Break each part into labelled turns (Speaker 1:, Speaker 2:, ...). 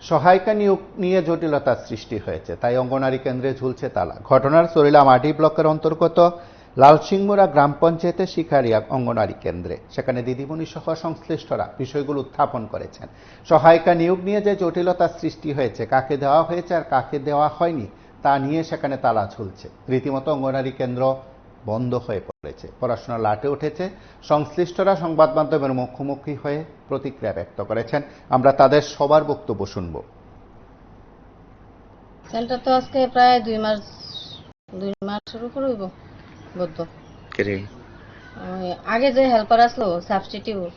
Speaker 1: সহায়িকা নিয়োগ নিয়ে জটিলতার সৃষ্টি হয়েছে, তাই অঙ্গনারী কেন্দ্রে ঝুলছে তালা। ঘটনার চরিলা মাটি ব্লকের অন্তর্গত লালসিংমুড়া গ্রাম পঞ্চায়েতের শিকারিয়া অঙ্গনারী কেন্দ্রে, সেখানে দিদিমণি সহ সংশ্লিষ্টরা বিষয়গুলো উত্থাপন করেছেন। সহায়িকা নিয়োগ নিয়ে যে জটিলতার সৃষ্টি হয়েছে, কাকে দেওয়া হয়েছে আর কাকে দেওয়া হয়নি তা নিয়ে সেখানে তালা ঝুলছে। রীতিমতো অঙ্গনারী কেন্দ্র বন্ধ হয়ে পড়েছে, পড়াশোনা লাটে উঠেছে। সংশ্লিষ্টরা সংবাদ মাধ্যমের মুখোমুখি হয়ে প্রতিক্রিয়া ব্যক্ত করেছেন। আমরা তাদের সবার বক্তব্য শুনব।
Speaker 2: সেন্টার তো আজকে প্রায় 2 মাসের উপর হইব বদ্ধ। আগে যে হেল্পার আসলো সাবস্টিটিউট,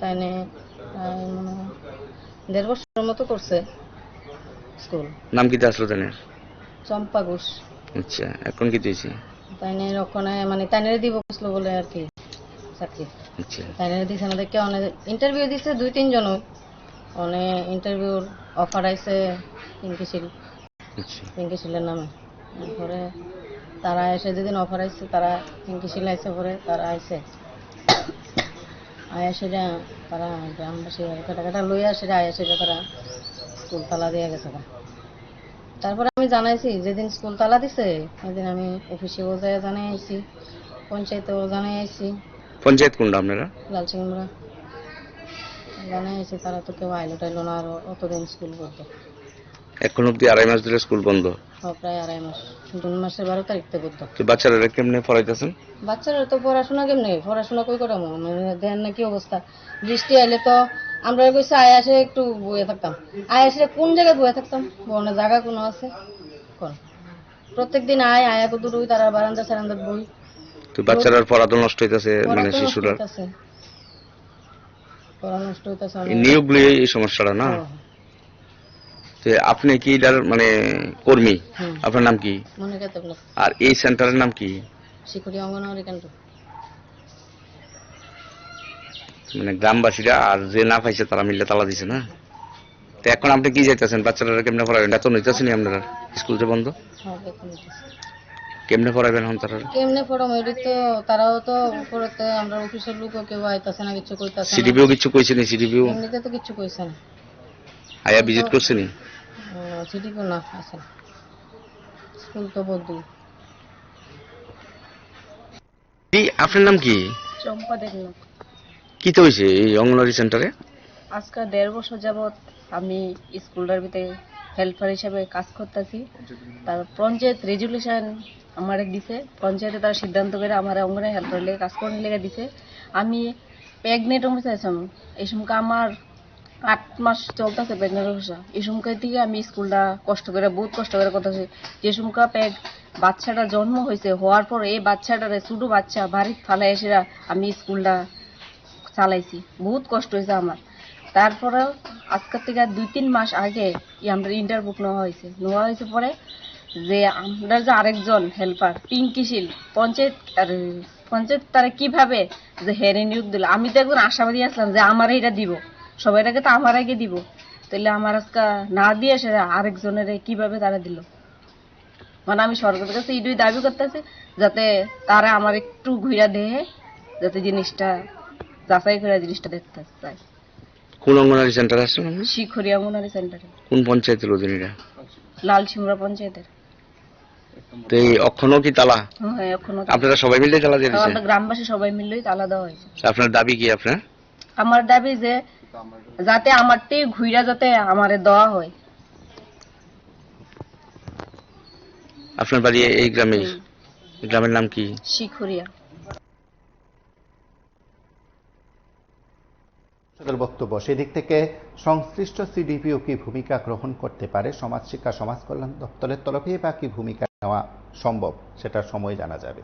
Speaker 2: তাই নিয়ে 1.5 বছরের মতো করছে স্কুল।
Speaker 3: নাম কি আসলো তাই?
Speaker 2: চম্পা ঘোষ।
Speaker 3: আচ্ছা, এখন কি দিয়েছি?
Speaker 2: তাই নিয়ে ওখানে মানে তাইনের দিব বসলো বলে আর কি চাকরি।
Speaker 3: আচ্ছা,
Speaker 2: তাইনের দিছে আমাদেরকে অনেক ইন্টারভিউ দিছে, 2-3 জন অনেক ইন্টারভিউর অফার আইছে পিঙ্কিশিলের নামে। তারপরে তারা এসে যেদিন অফার আইছে, তারা পিঙ্কিশিল আইসে পরে তারা আইসে আয়াসিরা, তারা গ্রামবাসী কাটা লইয়া সেটা আয়াসিরা তারা স্কুল তালা দিয়ে গেছে। তারপরে আমি জানাইছি, যেদিন স্কুল তালা দিছে সেদিন আমি অফিসে বোঝায় জানাই আইছি, পঞ্চায়েতেও জানাই আইছি।
Speaker 3: পঞ্চায়েত কোনটা আপনারা?
Speaker 2: লালসিংমুড়া জানাই আইছি, তারা তো কেউ আইলো টাইলো না। আর অতদিন স্কুল বন্ধ,
Speaker 3: এখন অব্দি 2.5 মাস ধরে স্কুল বন্ধ।
Speaker 2: প্রায় 2.5 মাস, জুন মাসের 12 তারিখ থেকে বন্ধ।
Speaker 3: তো বাচ্চারা কেমনে পড়াইতেছেন?
Speaker 2: বাচ্চারা তো পড়াশোনা কেমনে, পড়াশোনা কই করামো, মানে দেন না কি অবস্থা। বৃষ্টি আইলে তো আমরা কইছি আয়াসে একটু বয়ে থাকতাম, আয়াসে কোন জায়গায় বয়ে থাকতাম, বনে জায়গা কোনো আছে কোন? প্রত্যেকদিন আয়া কত রুই, তারা বারান্দা সারান্দার বই।
Speaker 3: তো বাচ্চারার পড়া তো নষ্ট হইতাছে, মানে শিশুরা
Speaker 2: পড়া নষ্ট হইতাছে।
Speaker 3: নিয়োগ লইয়ে এই সমস্যাটা না। তো আপনি কি এটার মানে কর্মী? আপনার নাম কি?
Speaker 2: মনিকা দেবনাথ।
Speaker 3: আর এই সেন্টারের নাম কি?
Speaker 2: শিকারিয়া অঙ্গনওয়াড়ি কেন্দ্র।
Speaker 3: মানে গ্রামবাসীরা আর যে না পাইছে তারা মিলে তালা দিছে না। তো এখন আপনি কি চাইতেছেন? বাচ্চারা কেমনে পড়াবেন? বেতন হইতেছে নি আপনারা? স্কুল যে বন্ধ, কেমনে পড়াবেন এখন তারা?
Speaker 2: কেমনে পড়াবো, এটি তো তারাও তো উপরেতে, আমরা অফিসের লোকও কেউ আইতাছে না, কিছু কইতাছে না।
Speaker 3: সিডিপিও কিছু কইছে নি? সিডিপিও
Speaker 2: এমনিতে তো কিছু কইছে না।
Speaker 3: আয়া ভিজিট করছে নি?
Speaker 2: সিডিপিও না আছে, স্কুল তো বন্ধ।
Speaker 3: আপনার নাম কি?
Speaker 2: চম্পা দেবনাথ।
Speaker 3: কি তো হয়েছে এই অঙ্গনওয়াড়ি সেন্টারে?
Speaker 2: আজকে 1.5 বছর যাবৎ আমি স্কুলটার ভিতরে হেল্পার হিসেবে কাজ করতেছি। তার পঞ্চায়েত রেজুলেশন আমার দিছে, পঞ্চায়েতে তার সিদ্ধান্ত করে আমার অঙ্গনওয়াড়ি হেল্পার লেগে কাজ করার লেগে দিছে। আমি প্রেগনেন্ট অবস্থায় আছিলাম, এই সময় আমার 8 মাস চলতেছে প্রেগনেন্ট অবস্থা। এই সময় থেকে আমি স্কুলটা বহুত কষ্ট করে করতেছি। যে সময় বাচ্চাটা জন্ম হয়েছে, হওয়ার পর এই বাচ্চাটারে ছোট বাচ্চা বাড়ির ফালে এসে আমি স্কুলটা চালাইছি, বহুত কষ্ট হয়েছে আমার। তারপরেও আজকের থেকে 2-3 মাস আগে আমরা ইন্টারভিউ নেওয়া হয়েছে পরে যে আমরা যে আরেকজন হেল্পার পিঙ্কিশিল পঞ্চায়েত তারা কিভাবে যে হেরে নিয়োগ দিল। আমি তো একজন আশাবাদী আসলাম যে আমার এটা দিব, সবাই আগে তো আমার আগে দিব, তাহলে আমার আজকে না দিয়ে সে আরেকজনের কিভাবে তারা দিল। মানে আমি সরকারের কাছে এইটাই দাবি করতেছি, যাতে তারা আমার একটু ঘুরা দেয়, যাতে জিনিসটা যাচাই করে জিনিসটা দেখতে চাই।
Speaker 3: কোন অঙ্গনওয়াড়ি সেন্টার আসছেন?
Speaker 2: শিখরিয়া অঙ্গনওয়াড়ি সেন্টারে।
Speaker 3: কোন পঞ্চায়েতের অধীন এটা?
Speaker 2: লালসিংমুড়া পঞ্চায়েতের।
Speaker 3: তো এই এখনো কি তালা?
Speaker 2: হ্যাঁ, এখনো।
Speaker 3: আপনারা সবাই মিলে তালা দিয়ে দিয়েছেন?
Speaker 2: আমরা গ্রামবাসী সবাই মিলেই তালা দেওয়া হয়েছে।
Speaker 3: আপনার দাবি কি? আপনার?
Speaker 2: আমার দাবি যে যাতে আমারটাই ঘুরা যাতে আমারে দেওয়া হয়।
Speaker 3: আপনার বাড়ি এই গ্রামে? গ্রামের নাম কি?
Speaker 2: শিখরিয়া।
Speaker 1: বক্তব্য সেদিক থেকে সংশ্লিষ্ট সিডিপিও কি ভূমিকা গ্রহণ করতে পারে সমাজ শিক্ষা সমাজ কল্যাণ দপ্তরের তরফে, বা কি ভূমিকা নেওয়া সম্ভব সেটা সময় জানা যাবে।